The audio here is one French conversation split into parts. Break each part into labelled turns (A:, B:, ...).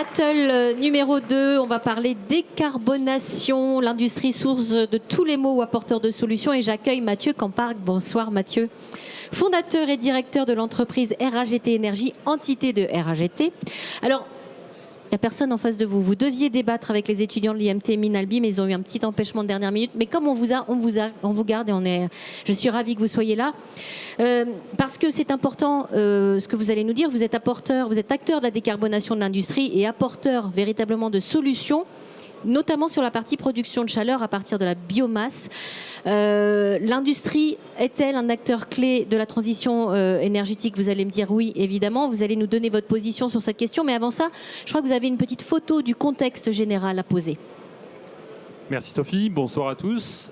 A: Battle numéro 2, on va parler décarbonation, l'industrie source de tous les maux ou apporteur de solutions. Et j'accueille Mathieu Camparc. Bonsoir Mathieu. Fondateur et directeur de l'entreprise RAGT Énergie, entité de RAGT. Alors, il n'y a personne en face de vous. Vous deviez débattre avec les étudiants de l'IMT Minalbi, mais ils ont eu un petit empêchement de dernière minute. Mais comme on vous garde et je suis ravie que vous soyez là. Parce que c'est important ce que vous allez nous dire. Vous êtes acteur de la décarbonation de l'industrie et apporteur véritablement de solutions, notamment sur la partie production de chaleur à partir de la biomasse. L'industrie est-elle un acteur clé de la transition énergétique? Vous allez me dire oui, évidemment. Vous allez nous donner votre position sur cette question. Mais avant ça, je crois que vous avez une petite photo du contexte général à poser.
B: Merci Sophie, bonsoir à tous.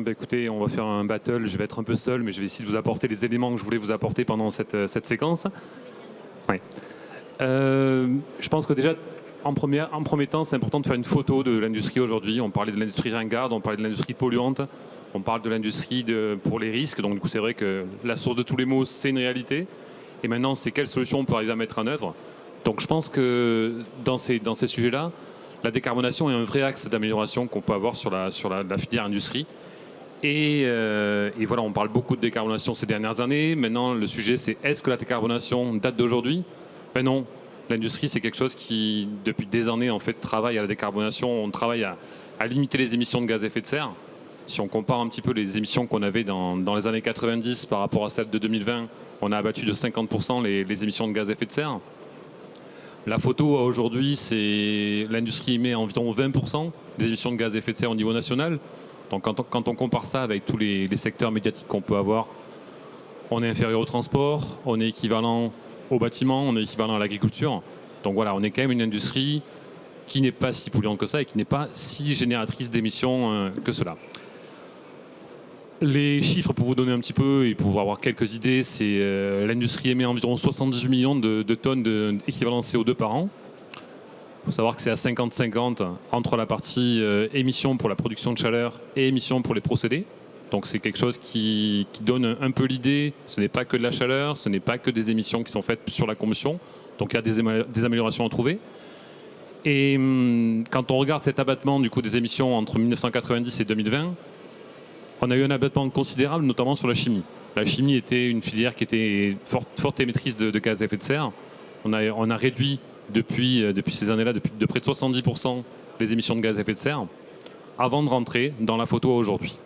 B: Écoutez, on va faire un battle, je vais être un peu seul, mais je vais essayer de vous apporter les éléments que je voulais vous apporter pendant cette séquence. Ouais. Je pense que déjà, en premier temps, c'est important de faire une photo de l'industrie aujourd'hui. On parlait de l'industrie ringarde, on parlait de l'industrie polluante, on parle de l'industrie pour les risques. Donc du coup, c'est vrai que la source de tous les maux, c'est une réalité. Et maintenant, c'est quelles solutions on peut arriver à mettre en œuvre. Donc je pense que dans ces sujets-là, la décarbonation est un vrai axe d'amélioration qu'on peut avoir sur la filière industrie. Et voilà, on parle beaucoup de décarbonation ces dernières années. Maintenant, le sujet, c'est est-ce que la décarbonation date d'aujourd'hui? Ben non. L'industrie, c'est quelque chose qui, depuis des années, en fait, travaille à la décarbonation. On travaille à limiter les émissions de gaz à effet de serre. Si on compare un petit peu les émissions qu'on avait dans les années 90 par rapport à celles de 2020, on a abattu de 50% les émissions de gaz à effet de serre. La photo aujourd'hui, c'est l'industrie émet environ 20% des émissions de gaz à effet de serre au niveau national. Donc quand on compare ça avec tous les secteurs médiatiques qu'on peut avoir, on est inférieur au transport, on est équivalent au bâtiment, on est équivalent à l'agriculture. Donc voilà, on est quand même une industrie qui n'est pas si polluante que ça et qui n'est pas si génératrice d'émissions que cela. Les chiffres, pour vous donner un petit peu et pour avoir quelques idées, c'est l'industrie émet environ 78 millions de tonnes d'équivalent CO2 par an. Il faut savoir que c'est à 50-50 entre la partie émissions pour la production de chaleur et émissions pour les procédés. Donc c'est quelque chose qui donne un peu l'idée. Ce n'est pas que de la chaleur, ce n'est pas que des émissions qui sont faites sur la combustion. Donc il y a des améliorations à trouver. Et quand on regarde cet abattement du coup, des émissions entre 1990 et 2020, on a eu un abattement considérable, notamment sur la chimie. La chimie était une filière qui était forte émettrice de gaz à effet de serre. On a réduit depuis ces années-là de près de 70% les émissions de gaz à effet de serre avant de rentrer dans la photo aujourd'hui.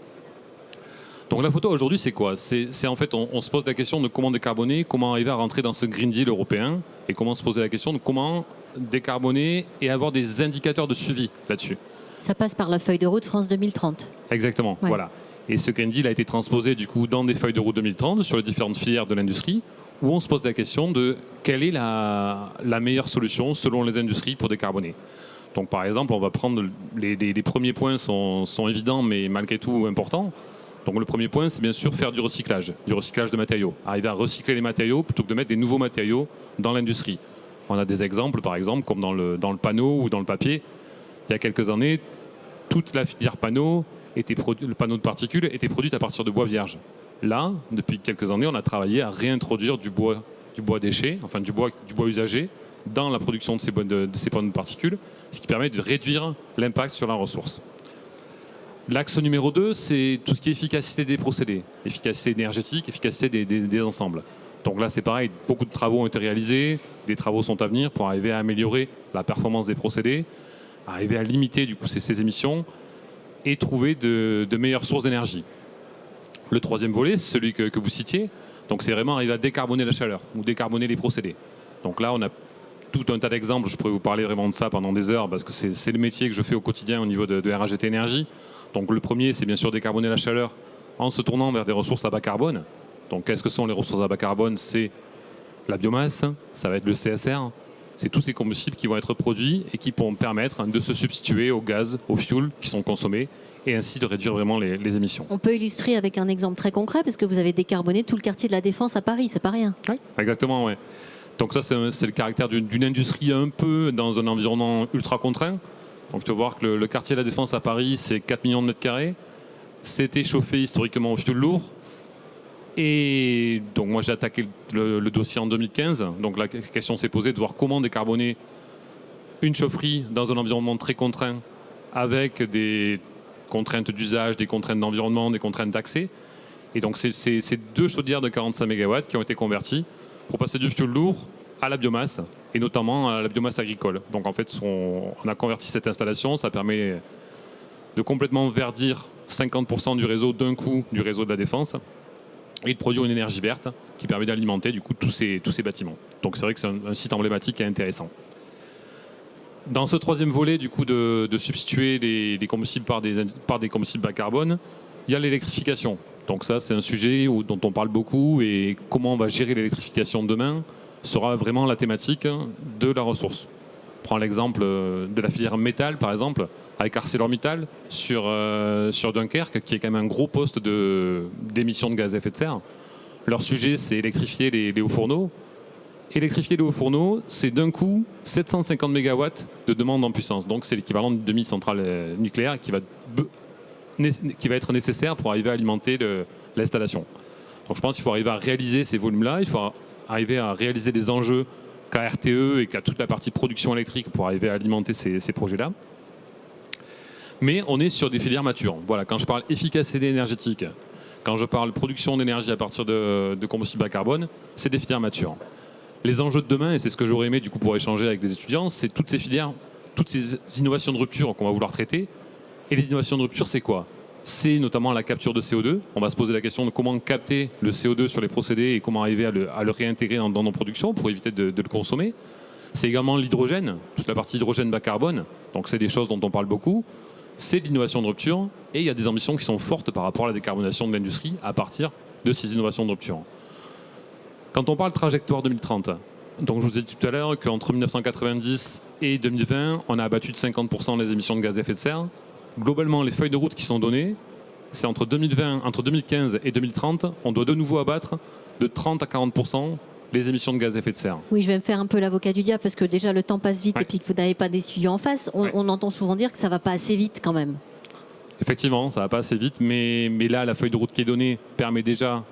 B: Donc la photo aujourd'hui, c'est quoi? C'est en fait, on se pose la question de comment décarboner, comment arriver à rentrer dans ce Green Deal européen et comment se poser la question de comment décarboner et avoir des indicateurs de suivi là-dessus.
A: Ça passe par la feuille de route France 2030.
B: Exactement, ouais. Voilà. Et ce Green Deal a été transposé du coup dans des feuilles de route 2030 sur les différentes filières de l'industrie où on se pose la question de quelle est la meilleure solution selon les industries pour décarboner. Donc par exemple, on va prendre les premiers points sont évidents mais malgré tout importants. Donc le premier point, c'est bien sûr faire du recyclage de matériaux. Arriver à recycler les matériaux plutôt que de mettre des nouveaux matériaux dans l'industrie. On a des exemples, par exemple, comme dans le panneau ou dans le papier. Il y a quelques années, toute la filière panneau, le panneau de particules, était produite à partir de bois vierge. Là, depuis quelques années, on a travaillé à réintroduire du bois déchet, enfin du bois usagé, dans la production de ces panneaux de particules, ce qui permet de réduire l'impact sur la ressource. L'axe numéro 2, c'est tout ce qui est efficacité des procédés, efficacité énergétique, efficacité des ensembles. Donc là, c'est pareil, beaucoup de travaux ont été réalisés, des travaux sont à venir pour arriver à améliorer la performance des procédés, arriver à limiter du coup ces émissions et trouver de meilleures sources d'énergie. Le troisième volet, c'est celui que vous citiez, donc c'est vraiment arriver à décarboner la chaleur ou décarboner les procédés. Donc là, on a tout un tas d'exemples, je pourrais vous parler vraiment de ça pendant des heures parce que c'est le métier que je fais au quotidien au niveau de RAGT Énergie. Donc le premier, c'est bien sûr décarboner la chaleur en se tournant vers des ressources à bas carbone. Donc qu'est-ce que sont les ressources à bas carbone? C'est la biomasse, ça va être le CSR, c'est tous ces combustibles qui vont être produits et qui pourront permettre de se substituer au gaz, au fuel qui sont consommés et ainsi de réduire vraiment les émissions.
A: On peut illustrer avec un exemple très concret parce que vous avez décarboné tout le quartier de la Défense à Paris, c'est pas rien.
B: Oui, exactement, ouais. Donc ça, c'est le caractère d'une industrie un peu dans un environnement ultra contraint. Donc tu vas voir que le quartier de la Défense à Paris, c'est 4 millions de mètres carrés. C'était chauffé historiquement au fioul lourd. Et donc moi j'ai attaqué le dossier en 2015. Donc la question s'est posée de voir comment décarboner une chaufferie dans un environnement très contraint, avec des contraintes d'usage, des contraintes d'environnement, des contraintes d'accès. Et donc, c'est 2 chaudières de 45 MW qui ont été converties pour passer du fioul lourd à la biomasse, et notamment à la biomasse agricole. Donc, en fait, on a converti cette installation. Ça permet de complètement verdir 50% du réseau d'un coup, du réseau de la Défense, et de produire une énergie verte qui permet d'alimenter du coup tous ces bâtiments. Donc, c'est vrai que c'est un site emblématique et intéressant. Dans ce 3e volet, du coup, de substituer les combustibles par des combustibles bas carbone, il y a l'électrification. Donc ça, c'est un sujet dont on parle beaucoup, et comment on va gérer l'électrification demain sera vraiment la thématique de la ressource. On prend l'exemple de la filière métal, par exemple, avec ArcelorMittal sur Dunkerque, qui est quand même un gros poste d'émissions de gaz à effet de serre. Leur sujet, c'est électrifier les hauts fourneaux. Électrifier les hauts fourneaux, c'est d'un coup 750 MW de demande en puissance. Donc c'est l'équivalent d'une demi-centrale nucléaire qui va être nécessaire pour arriver à alimenter l'installation. Donc je pense qu'il faut arriver à réaliser ces volumes-là, il faut arriver à réaliser les enjeux qu'a RTE et qu'a toute la partie production électrique pour arriver à alimenter ces projets-là. Mais on est sur des filières matures. Voilà, quand je parle efficacité énergétique, quand je parle production d'énergie à partir de combustibles bas carbone, c'est des filières matures. Les enjeux de demain, et c'est ce que j'aurais aimé du coup pour échanger avec les étudiants, c'est toutes ces filières, toutes ces innovations de rupture qu'on va vouloir traiter. Et les innovations de rupture, c'est quoi? C'est notamment la capture de CO2. On va se poser la question de comment capter le CO2 sur les procédés et comment arriver à le réintégrer dans nos productions pour éviter de le consommer. C'est également l'hydrogène, toute la partie hydrogène bas carbone. Donc c'est des choses dont on parle beaucoup. C'est de l'innovation de rupture, et il y a des ambitions qui sont fortes par rapport à la décarbonation de l'industrie à partir de ces innovations de rupture. Quand on parle trajectoire 2030, donc je vous ai dit tout à l'heure qu'entre 1990 et 2020, on a abattu de 50% les émissions de gaz à effet de serre. Globalement, les feuilles de route qui sont données, c'est entre 2015 et 2030, on doit de nouveau abattre de 30 à 40% les émissions de gaz à effet de serre.
A: Oui, je vais me faire un peu l'avocat du diable, parce que déjà le temps passe vite, et puis que vous n'avez pas d'étudiants en face. On entend souvent dire que ça ne va pas assez vite quand même.
B: Effectivement, ça ne va pas assez vite, mais là, la feuille de route qui est donnée permet déjà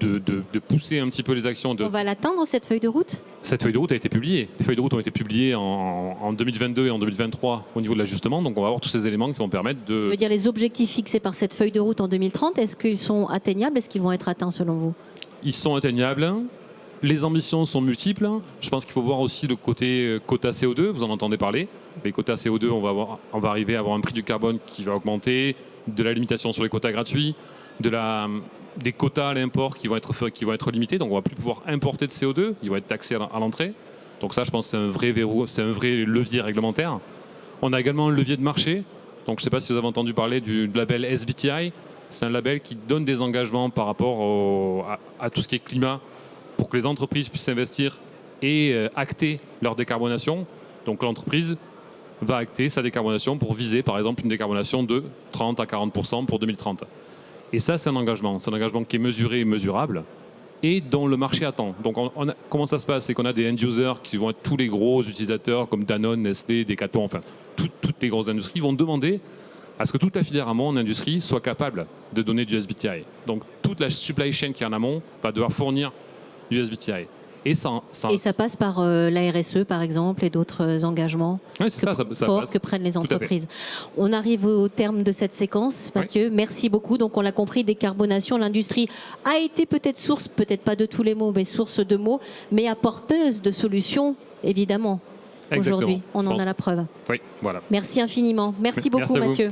B: de pousser un petit peu les actions.
A: On va l'atteindre, cette feuille de route?
B: Cette feuille de route a été publiée. Les feuilles de route ont été publiées en 2022 et en 2023 au niveau de l'ajustement. Donc on va avoir tous ces éléments qui vont permettre de...
A: Je veux dire, les objectifs fixés par cette feuille de route en 2030, est-ce qu'ils sont atteignables? Est-ce qu'ils vont être atteints selon vous?
B: Ils sont atteignables. Les ambitions sont multiples. Je pense qu'il faut voir aussi le côté quota CO2. Vous en entendez parler. Les quotas CO2, on va arriver à avoir un prix du carbone qui va augmenter, de la limitation sur les quotas gratuits, des quotas à l'import qui vont être limités. Donc on ne va plus pouvoir importer de CO2. Ils vont être taxés à l'entrée. Donc ça, je pense que c'est un vrai verrou, c'est un vrai levier réglementaire. On a également un levier de marché. Donc je ne sais pas si vous avez entendu parler du label SBTI. C'est un label qui donne des engagements par rapport à tout ce qui est climat, pour que les entreprises puissent investir et acter leur décarbonation. Donc l'entreprise va acter sa décarbonation pour viser par exemple une décarbonation de 30 à 40% pour 2030. Et ça, c'est un engagement. C'est un engagement qui est mesuré et mesurable et dont le marché attend. Donc comment ça se passe? C'est qu'on a des end-users qui vont être tous les gros utilisateurs comme Danone, Nestlé, Decathlon, enfin toutes les grosses industries vont demander à ce que toute la filière amont en industrie soit capable de donner du SBTI. Donc toute la supply chain qui est en amont va devoir fournir du SBTI. Et ça
A: passe par la RSE, par exemple, et d'autres engagements forts que prennent les entreprises. On arrive au terme de cette séquence, Mathieu. Oui. Merci beaucoup. Donc, on l'a compris, décarbonation, l'industrie a été peut-être source, peut-être pas de tous les mots, mais source de mots, mais apporteuse de solutions, évidemment. Aujourd'hui, on en a la preuve.
B: Oui, voilà.
A: Merci infiniment. Merci beaucoup, Mathieu.